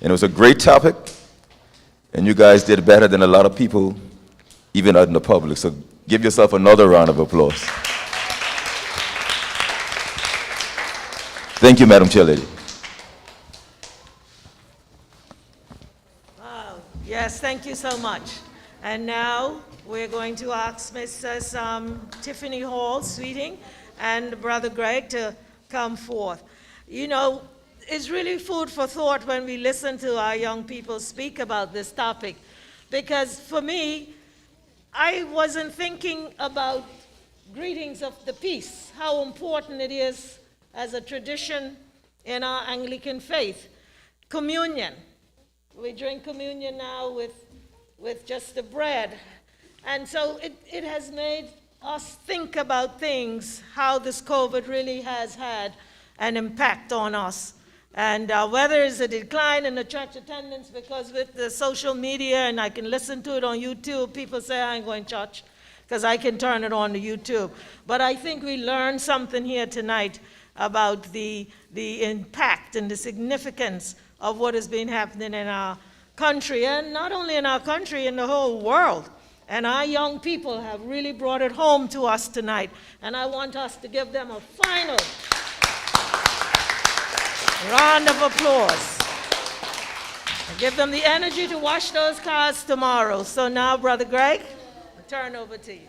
And it was a great topic. And you guys did better than a lot of people, even out in the public. So give yourself another round of applause. Thank you, Madam Chair Lady. Wow. Yes, thank you so much. And now we're going to ask Mrs. Tiffany Hall, Sweeting, and Brother Greg to come forth. You know, it's really food for thought when we listen to our young people speak about this topic, because for me, I wasn't thinking about greetings of the peace, how important it is as a tradition in our Anglican faith. Communion. We drink communion now with just the bread. And so it has made us think about things, how this COVID really has had an impact on us. And whether it's a decline in the church attendance, because with the social media, and I can listen to it on YouTube, people say I ain't going to church because I can turn it on to YouTube. But I think we learned something here tonight about the impact and the significance of what has been happening in our country, and not only in our country, in the whole world. And our young people have really brought it home to us tonight. And I want us to give them a final round of applause. And give them the energy to wash those cars tomorrow. So now, Brother Greg, I turn over to you.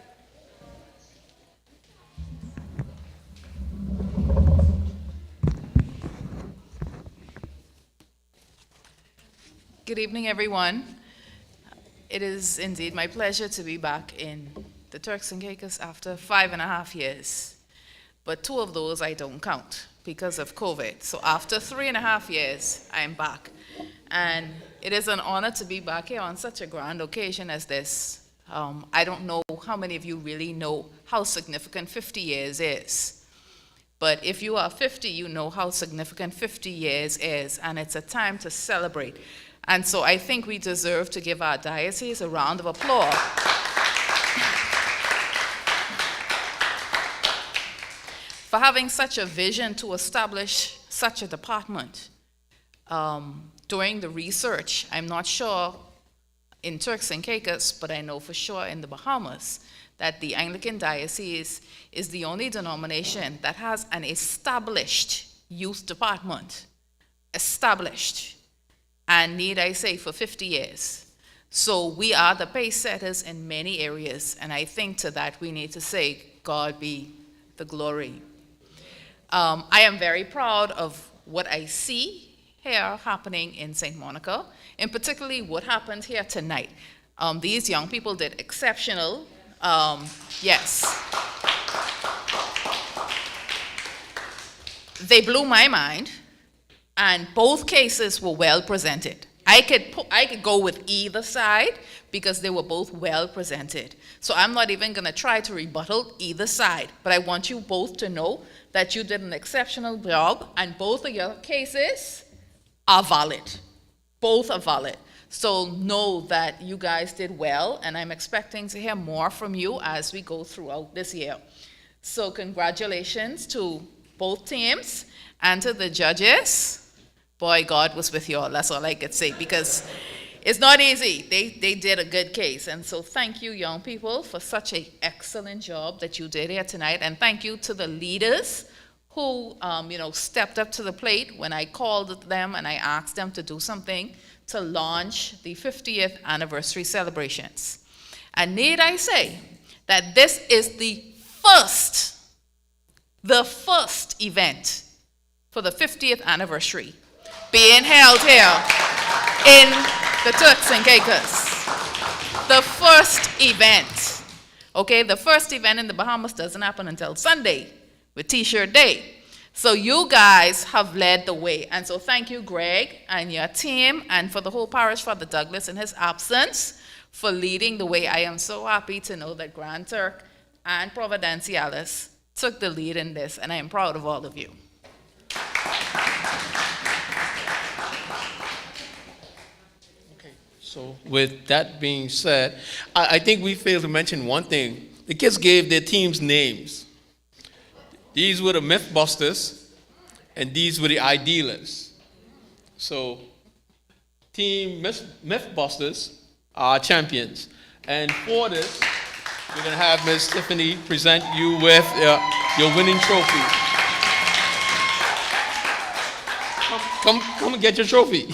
Good evening, everyone. It is indeed my pleasure to be back in the Turks and Caicos after 5.5 years. But 2 of those I don't count because of COVID. So after 3.5 years, I'm back. And it is an honor to be back here on such a grand occasion as this. I don't know how many of you really know how significant 50 years is. But if you are 50, you know how significant 50 years is, and it's a time to celebrate. And so I think we deserve to give our diocese a round of applause for having such a vision to establish such a department. During the research, I'm not sure in Turks and Caicos, but I know for sure in the Bahamas, that the Anglican Diocese is the only denomination that has an established youth department. Established. And need I say, for 50 years. So we are the pace setters in many areas, and I think to that we need to say, God be the glory. I am very proud of what I see here happening in St. Monica, and particularly what happened here tonight. These young people did exceptional. Yes. They blew my mind. And both cases were well presented. I could go with either side, because they were both well presented. So I'm not even going to try to rebuttal either side, but I want you both to know that you did an exceptional job, and both of your cases are valid. Both are valid. So know that you guys did well, and I'm expecting to hear more from you as we go throughout this year. So congratulations to both teams and to the judges. Boy, God was with you all. That's all I could say, because it's not easy. They did a good case. And so thank you, young people, for such an excellent job that you did here tonight. And thank you to the leaders who stepped up to the plate when I called them and I asked them to do something to launch the 50th anniversary celebrations. And need I say that this is the first event for the 50th anniversary being held here in the Turks and Caicos. The first event. Okay, the first event in the Bahamas doesn't happen until Sunday with T-shirt day. So you guys have led the way. And so thank you, Greg, and your team, and for the whole parish, Father Douglas in his absence, for leading the way. I am so happy to know that Grand Turk and Providenciales took the lead in this, and I am proud of all of you. Okay, so with that being said, I think we failed to mention one thing. The kids gave their teams names. These were the Mythbusters, and these were the Idealists. So, Team Mythbusters are champions. And for this, we're going to have Ms. Tiffany present you with your winning trophy. Come and get your trophy.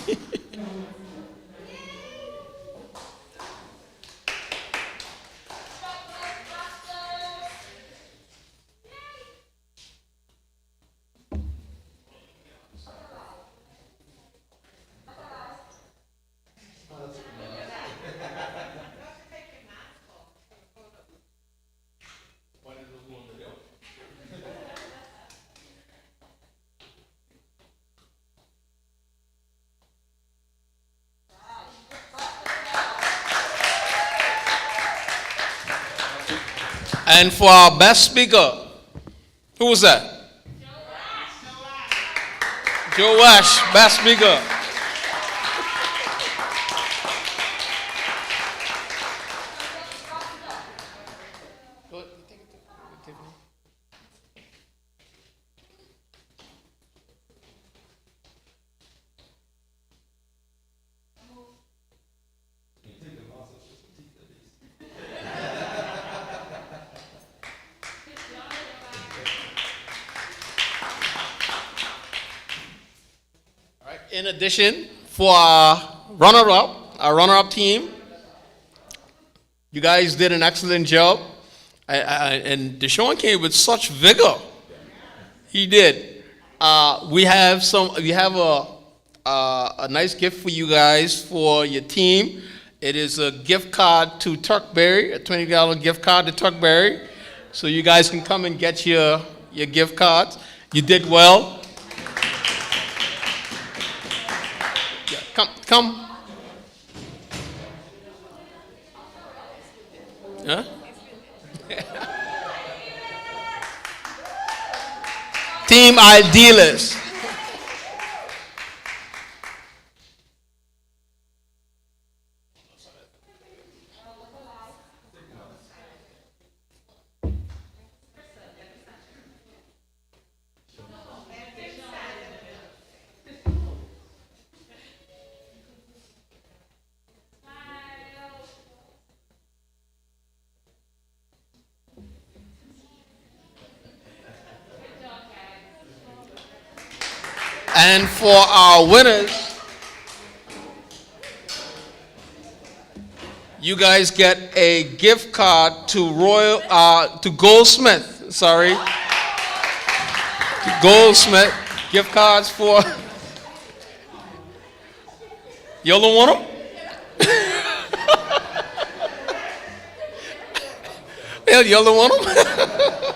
And for our best speaker, who was that? Joe Ash, best speaker. In addition, for our runner-up team, you guys did an excellent job, and Deshaun came with such vigor. He did. We have a nice gift for you guys for your team. It is a gift card to Tuckberry, a $20 gift card to Tuckberry, so you guys can come and get your gift cards. You did well. Come. Huh? Team Idealists. And for our winners, you guys get a gift card to Goldsmith. Sorry, Goldsmith gift cards for. Y'all don't want them? Y'all don't want them?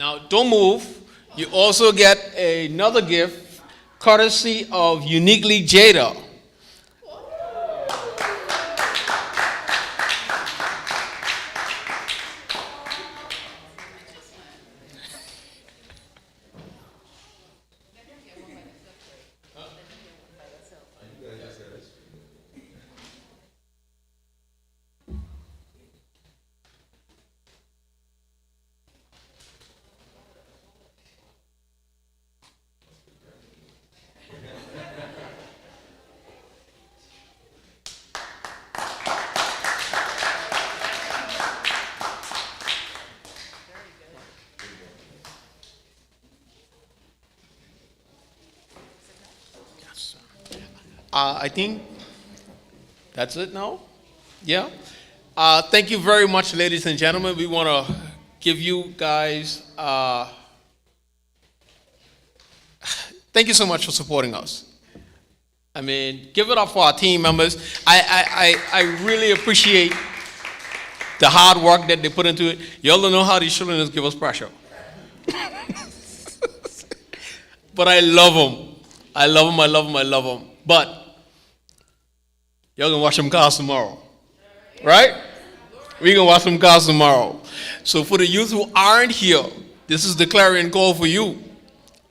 Now, don't move. You also get another gift, courtesy of Uniquely Jada. I think that's it now. Yeah. Thank you very much, ladies and gentlemen. We want to give you guys, thank you so much for supporting us. I mean, give it up for our team members. I really appreciate the hard work that they put into it. You all don't know how these children just give us pressure. But I love them. I love them, I love them, I love them. But y'all gonna wash them cars tomorrow. Right? We're gonna wash them cars tomorrow. So for the youth who aren't here, this is the clarion call for you.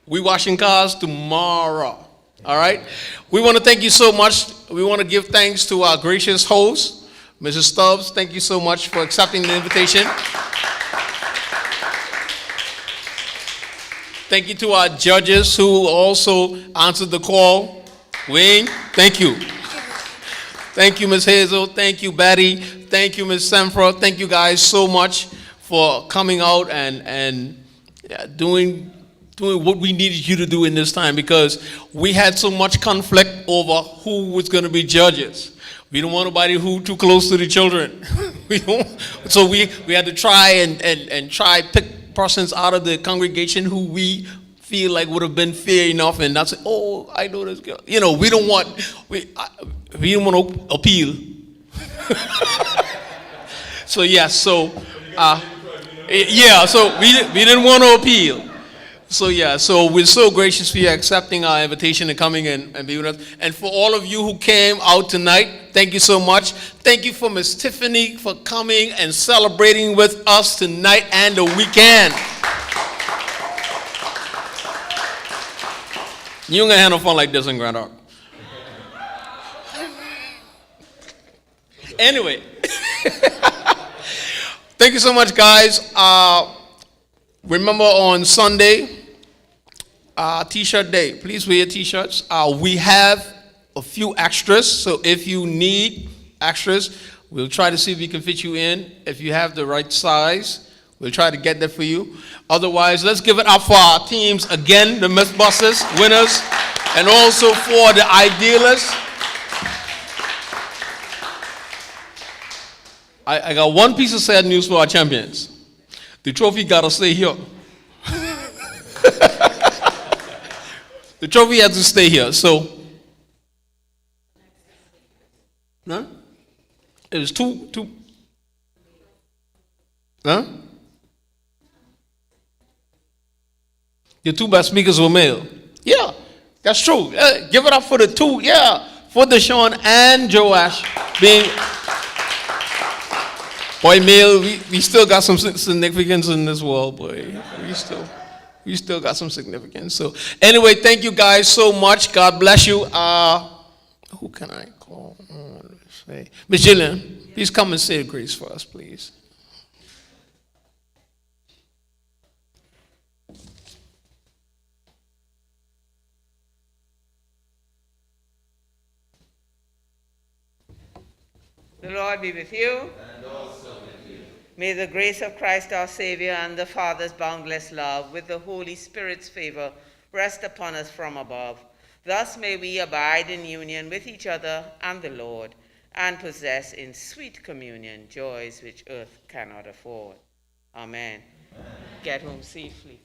We washing cars tomorrow. All right? We want to thank you so much. We want to give thanks to our gracious host, Mrs. Stubbs. Thank you so much for accepting the invitation. Thank you to our judges who also answered the call. Wayne, thank you. Thank you, Ms. Hazel. Thank you, Betty. Thank you, Ms. Semfra. Thank you guys so much for coming out and doing what we needed you to do in this time, because we had so much conflict over who was going to be judges. We don't want nobody who too close to the children. So we had to try and try pick persons out of the congregation who we feel like would have been fair enough, and not say, oh, I know this girl. You know, we don't want to appeal. So so we didn't want to appeal. So we're so gracious for you accepting our invitation and coming and being with us. And for all of you who came out tonight, thank you so much. Thank you for Miss Tiffany for coming and celebrating with us tonight and the weekend. You ain't gonna have no fun like this in Grand Arc. Anyway, thank you so much, guys. Remember on Sunday, T-shirt day. Please wear T-shirts. We have a few extras, so if you need extras, we'll try to see if we can fit you in. If you have the right size, we'll try to get that for you. Otherwise, let's give it up for our teams again, the Mythbusters, winners, and also for the Idealists. I got one piece of sad news for our champions. The trophy gotta stay here. The trophy has to stay here. So, huh? It was two. Huh? The two best speakers were male. Yeah, that's true. Give it up for the two. Yeah, for Deshaun and Joash being. Boy, male, we still got some significance in this world, boy. We still got some significance. So anyway, thank you guys so much. God bless you. Who can I call? Miss Jillian, please come and say a grace for us, please. The Lord be with you. And also with you. May the grace of Christ our Savior and the Father's boundless love with the Holy Spirit's favor rest upon us from above. Thus may we abide in union with each other and the Lord, and possess in sweet communion joys which earth cannot afford. Amen. Amen. Get home safely.